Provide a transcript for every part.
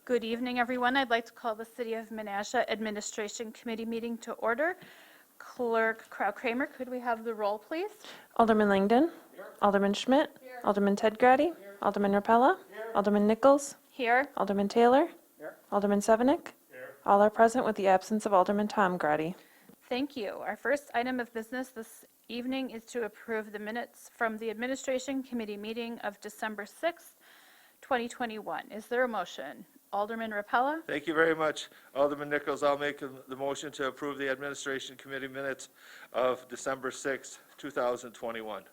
Good evening, everyone. I'd like to call the City of Menasha Administration Committee meeting to order. Clerk Kramer, could we have the roll, please? Alderman Langdon. Here. Alderman Schmidt. Here. Alderman Ted Grady. Here. Alderman Rapella. Here. Alderman Nichols. Here. Alderman Taylor. Here. Alderman Sevenick. Here. All are present with the absence of Alderman Tom Grady. Thank you. Our first item of business this evening is to approve the minutes from the Administration Committee meeting of December 6th, 2021. Is there a motion? Alderman Rapella? Thank you very much. Alderman Nichols, I'll make the motion to approve the Administration Committee minutes of December 6th, 2021.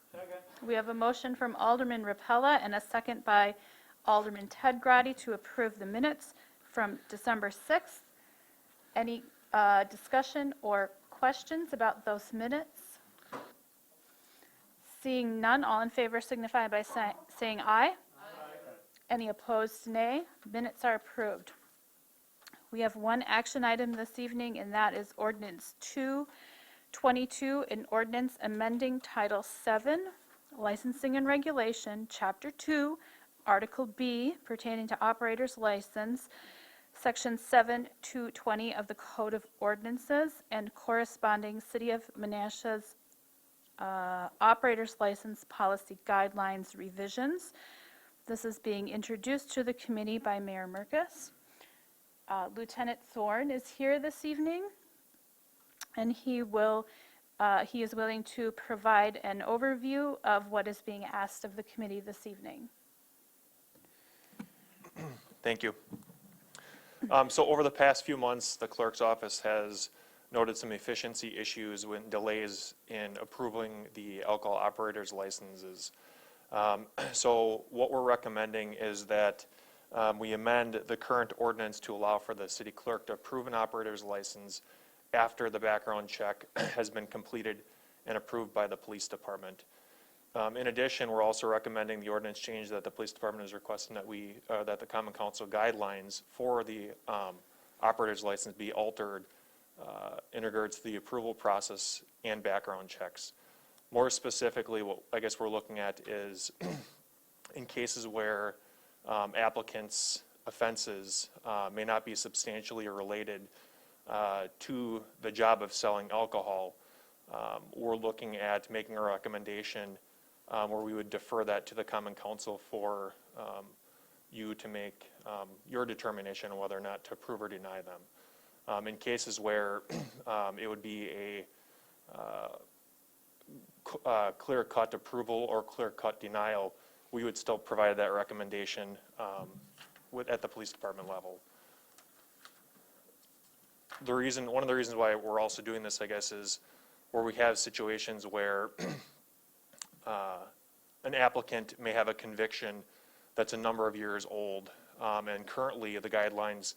We have a motion from Alderman Rapella and a second by Alderman Ted Grady to approve the minutes from December 6th. Any discussion or questions about those minutes? Seeing none, all in favor signify by saying aye. Any opposed, nay. Minutes are approved. We have one action item this evening, and that is Ordinance 222, an ordinance amending Title 7, Licensing and Regulation, Chapter 2, Article B, pertaining to operator's license, Section 7-220 of the Code of Ordinances, and corresponding City of Menasha's operator's license policy guidelines revisions. This is being introduced to the committee by Mayor Merkus. Lieutenant Thorne is here this evening, and he is willing to provide an overview of what is being asked of the committee this evening. Thank you. So over the past few months, the clerk's office has noted some efficiency issues with delays in approving the alcohol operators licenses. So what we're recommending is that we amend the current ordinance to allow for the city clerk to approve an operator's license after the background check has been completed and approved by the police department. In addition, we're also recommending the ordinance change that the police department is requesting that the Common Council guidelines for the operator's license be altered in regards to the approval process and background checks. More specifically, what I guess we're looking at is in cases where applicants' offenses may not be substantially related to the job of selling alcohol, we're looking at making a recommendation where we would defer that to the Common Council for you to make your determination on whether or not to approve or deny them. In cases where it would be a clear-cut approval or clear-cut denial, we would still provide that recommendation at the police department level. One of the reasons why we're also doing this, I guess, is where we have situations where an applicant may have a conviction that's a number of years old, and currently the guidelines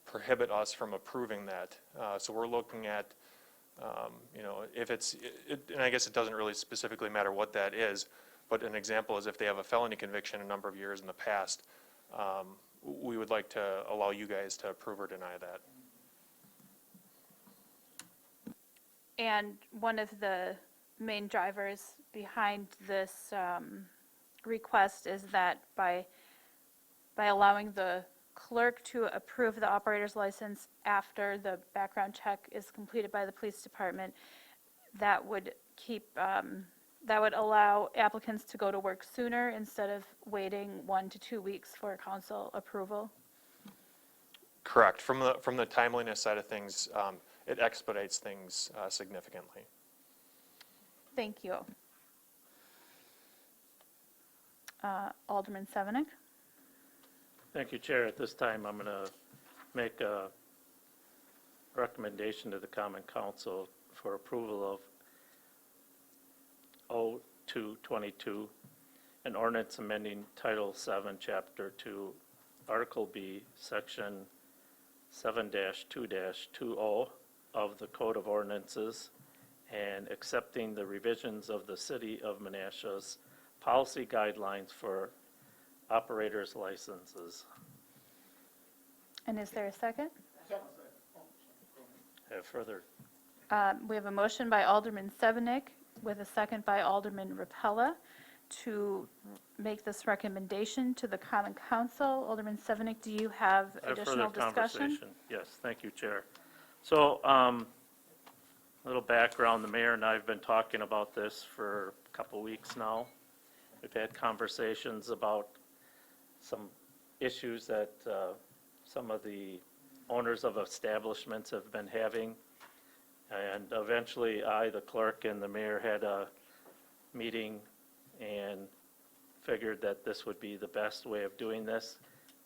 prohibit us from approving that. So we're looking at if and I guess it doesn't really specifically matter what that is, but an example is if they have a felony conviction a number of years in the past, we would like to allow you guys to approve or deny that. And one of the main drivers behind this request is that by allowing the clerk to approve the operator's license after the background check is completed by the police department, that would allow applicants to go to work sooner instead of waiting 1 to 2 weeks for council approval. Correct. From the timeliness side of things, it expedites things significantly. Thank you. Alderman Sevenick? Thank you, Chair. At this time, I'm going to make a recommendation to the Common Council for approval of 0222, an ordinance amending Title 7, Chapter 2, Article B, Section 7-2-20 of the Code of Ordinances, and accepting the revisions of the City of Menasha's policy guidelines for operators' licenses. And is there a second? Have further. We have a motion by Alderman Sevenick with a second by Alderman Rapella to make this recommendation to the Common Council. Alderman Sevenick, do you have I have additional further discussion? conversation. Yes, thank you, Chair. So, a little background, the mayor and I have been talking about this for a couple weeks now. We've had conversations about some issues that some of the owners of establishments have been having. And eventually, I, the clerk, and the mayor had a meeting and figured that this would be the best way of doing this.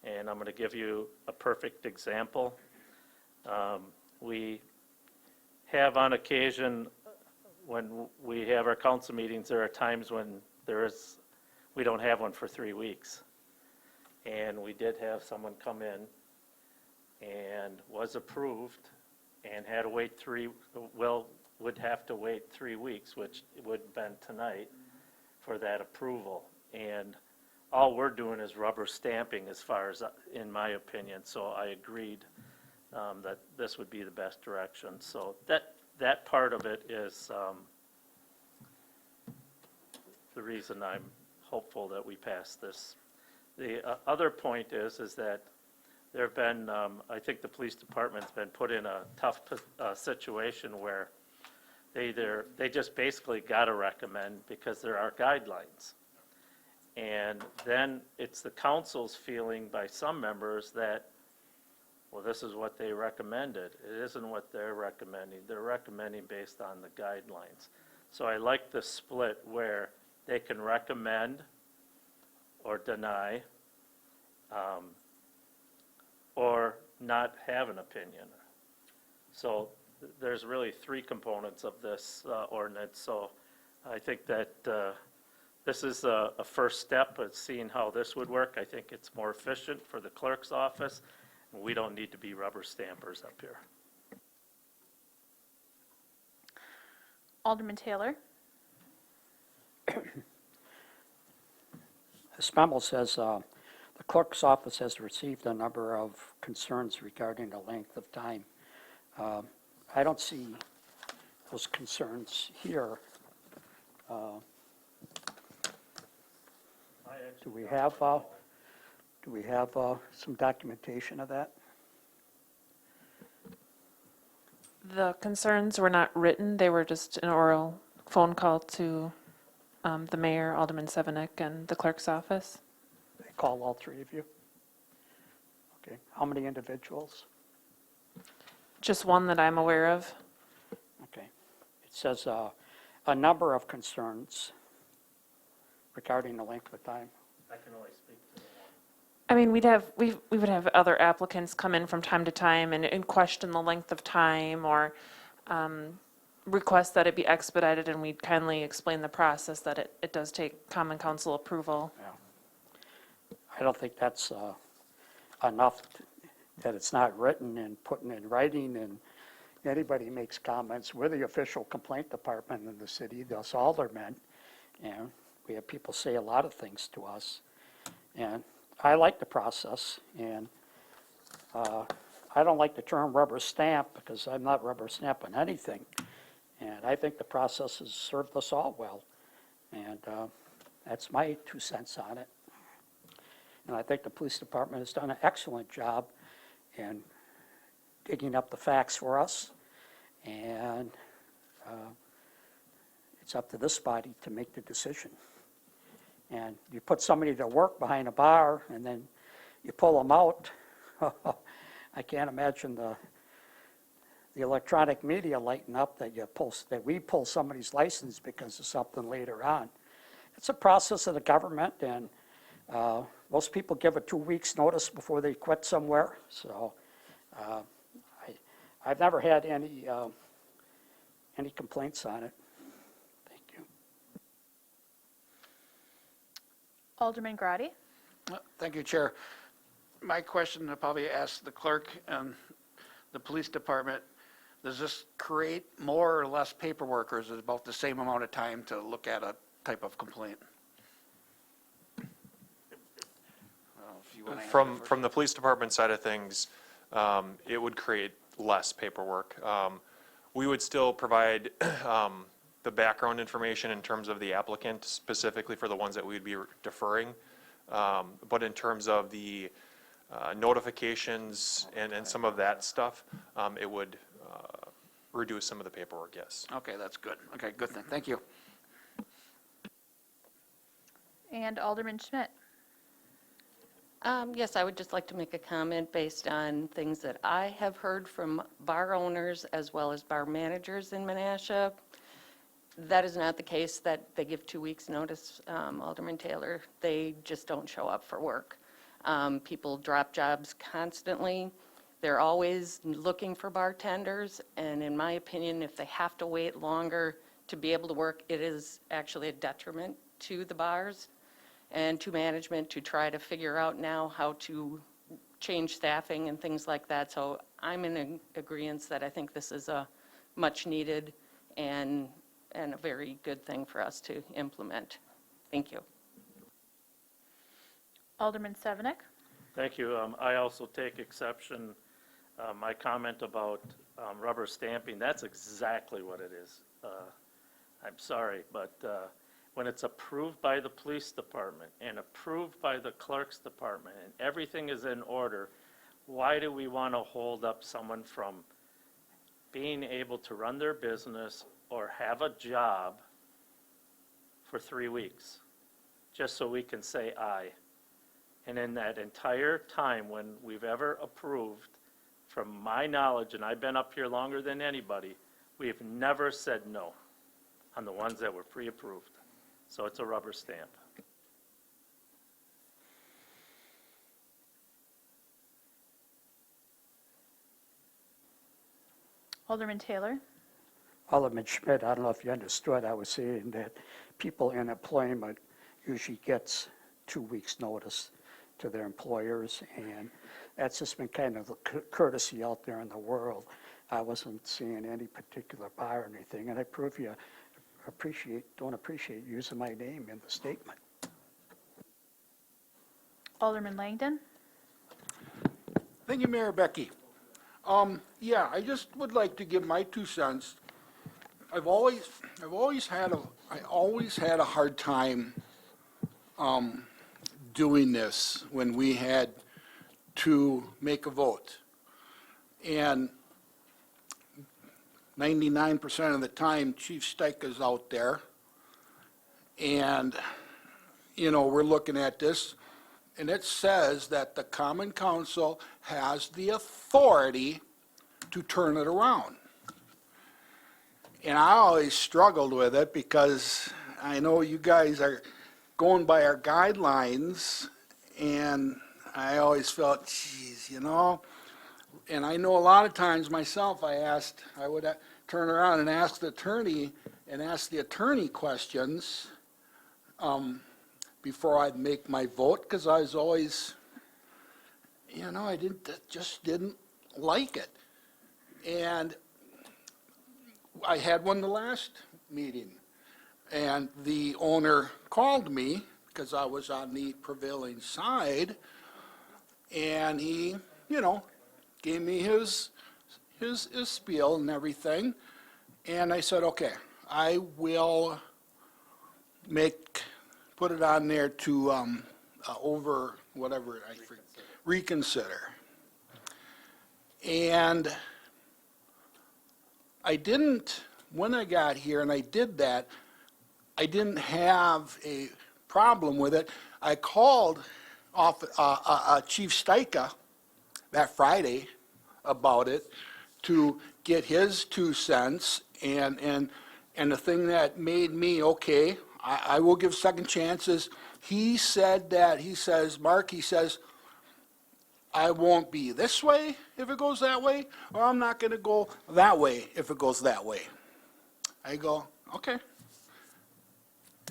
And I'm going to give you a perfect example. We have on occasion, when we have our council meetings, there are times when we don't have one for 3 weeks. And we did have someone come in and was approved and had to wait would have to wait 3 weeks, which would have been tonight, for that approval. And all we're doing is rubber stamping as far as, in my opinion, so I agreed that this would be the best direction. So that part of it is the reason I'm hopeful that we pass this. The other point is that there have been, I think the police department's been put in a tough situation where they just basically got to recommend because there are guidelines. And then it's the council's feeling by some members that, well, this is what they recommended. It isn't what they're recommending. They're recommending based on the guidelines. So I like the split where they can recommend or deny, or not have an opinion. So there's really 3 components of this ordinance. So I think that this is a first step of seeing how this would work. I think it's more efficient for the clerk's office. We don't need to be rubber stampers up here. Alderman Taylor? This memo says, the clerk's office has received a number of concerns regarding the length of time. I don't see those concerns here. Do we have some documentation of that? The concerns were not written, they were just an oral phone call to the mayor, Alderman Sevenick, and the clerk's office. They call all 3 of you? Okay. How many individuals? Just one that I'm aware of. Okay. It says a number of concerns regarding the length of time. I can only speak to the one. I mean, we would have other applicants come in from time to time and question the length of time or request that it be expedited, and we'd kindly explain the process that it does take common council approval. Yeah. I don't think that's enough that it's not written and put in writing, and anybody makes comments. We're the official complaint department in the city, thus aldermen, and we have people say a lot of things to us. And I like the process, and I don't like the term rubber stamp because I'm not rubber stamping anything. And I think the process has served us all well. And that's my 2 cents on it. And I think the police department has done an excellent job in digging up the facts for us. And it's up to this body to make the decision. And you put somebody to work behind a bar and then you pull them out. I can't imagine the electronic media lighting up that we pull somebody's license because of something later on. It's a process of the government, and most people give a 2 weeks notice before they quit somewhere. So I've never had any complaints on it. Thank you. Alderman Grady? Thank you, Chair. My question, I'll probably ask the clerk and the police department, does this create more or less paperwork, or is it about the same amount of time to look at a type of complaint? From the police department side of things, it would create less paperwork. We would still provide the background information in terms of the applicant, specifically for the ones that we'd be deferring. But in terms of the notifications and some of that stuff, it would reduce some of the paperwork, yes. Okay, that's good. Okay, good thing. Thank you. And Alderman Schmidt. Yes, I would just like to make a comment based on things that I have heard from bar owners as well as bar managers in Menasha. That is not the case that they give 2 weeks' notice, Alderman Taylor. They just don't show up for work. People drop jobs constantly. They're always looking for bartenders, and in my opinion, if they have to wait longer to be able to work, it is actually a detriment to the bars and to management to try to figure out now how to change staffing and things like that. So I'm in agreement that I think this is a much-needed and a very good thing for us to implement. Thank you. Alderman Sevenick. Thank you. I also take exception, my comment about rubber stamping, that's exactly what it is. I'm sorry, but when it's approved by the police department and approved by the clerk's department and everything is in order, why do we want to hold up someone from being able to run their business or have a job for 3 weeks, just so we can say aye? And in that entire time when we've ever approved, from my knowledge, and I've been up here longer than anybody, we've never said no on the ones that were pre-approved. So it's a rubber stamp. Alderman Taylor. Alderman Schmidt, I don't know if you understood, I was saying that people in employment usually gets 2 weeks' notice to their employers, and that's just been kind of a courtesy out there in the world. I wasn't seeing any particular bar or anything, and I prove you don't appreciate using my name in the statement. Alderman Langdon. Thank you, Mayor Becky. Yeah, I just would like to give my 2 cents. I always had a hard time doing this when we had to make a vote. And 99% of the time, Chief Steika's out there. And, you know, we're looking at this, and it says that the Common Council has the authority to turn it around. And I always struggled with it because I know you guys are going by our guidelines, and I always felt, geez, you know. And I know a lot of times myself, I would turn around and ask the attorney questions before I'd make my vote, because I was always, you know, just didn't like it. And I had one the last meeting, and the owner called me because I was on the prevailing side, and he, you know, gave me his spiel and everything, and I said, okay, I will put it on there to reconsider. And I didn't, when I got here and I did that, I didn't have a problem with it. I called Chief Steika that Friday about it to get his 2 cents, and the thing that made me, okay, I will give second chances. He said that, Mark, I won't be this way if it goes that way, or I'm not going to go that way if it goes that way. I go, okay.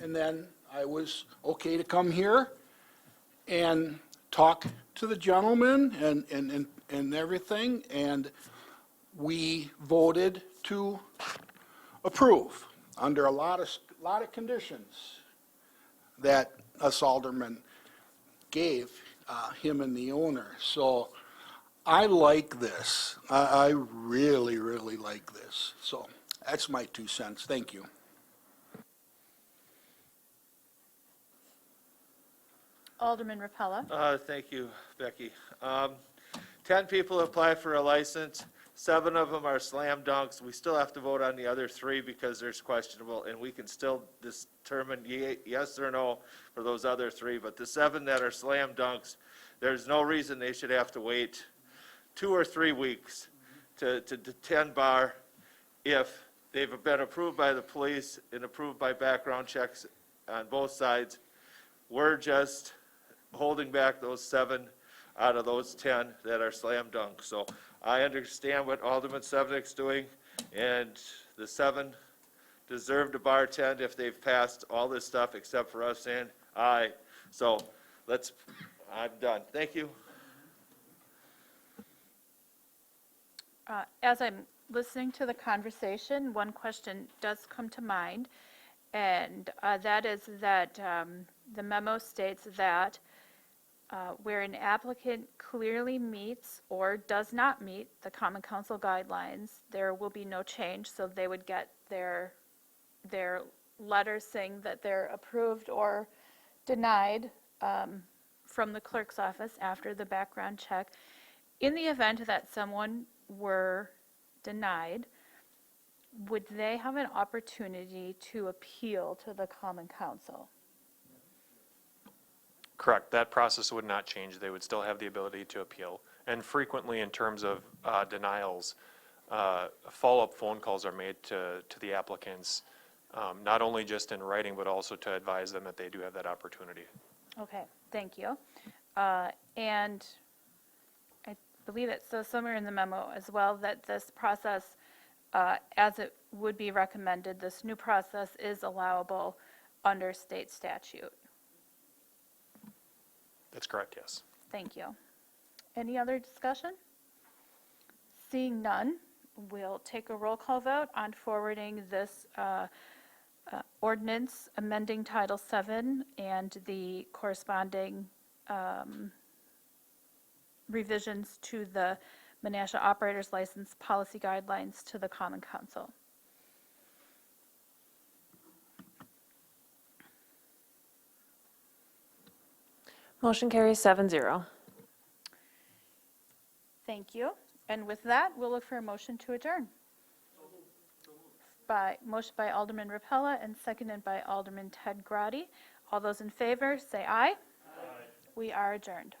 And then I was okay to come here and talk to the gentleman and everything, and we voted to approve under a lot of conditions that us aldermen gave him and the owner. So I like this. I really, really like this. So that's my 2 cents. Thank you. Alderman Repella. Thank you, Becky. 10 people apply for a license, 7 of them are slam dunks. We still have to vote on the other 3 because there's questionable, and we can still determine yes or no for those other 3. But the 7 that are slam dunks, there's no reason they should have to wait 2 or 3 weeks to attend bar if they've been approved by the police and approved by background checks on both sides. We're just holding back those 7 out of those 10 that are slam dunk. So I understand what Alderman Sevenick's doing, and the 7 deserve to bartend if they've passed all this stuff except for us saying aye. So I'm done. Thank you. As I'm listening to the conversation, one question does come to mind, and that is that the memo states that where an applicant clearly meets or does not meet the Common Council guidelines, there will be no change, so they would get their letter saying that they're approved or denied from the clerk's office after the background check. In the event that someone were denied, would they have an opportunity to appeal to the Common Council? Correct. That process would not change. They would still have the ability to appeal. And frequently, in terms of denials, follow-up phone calls are made to the applicants, not only just in writing, but also to advise them that they do have that opportunity. Okay, thank you. And I believe it says somewhere in the memo as well that this process, as it would be recommended, this new process is allowable under state statute. That's correct, yes. Thank you. Any other discussion? Seeing none, we'll take a roll call vote on forwarding this ordinance amending Title VII and the corresponding revisions to the Menasha Operator's License Policy Guidelines to the Common Council. Motion carries 7-0. Thank you. And with that, we'll look for a motion to adjourn. Motion by Alderman Repella and seconded by Alderman Ted Grady. All those in favor, say aye. Aye. We are adjourned.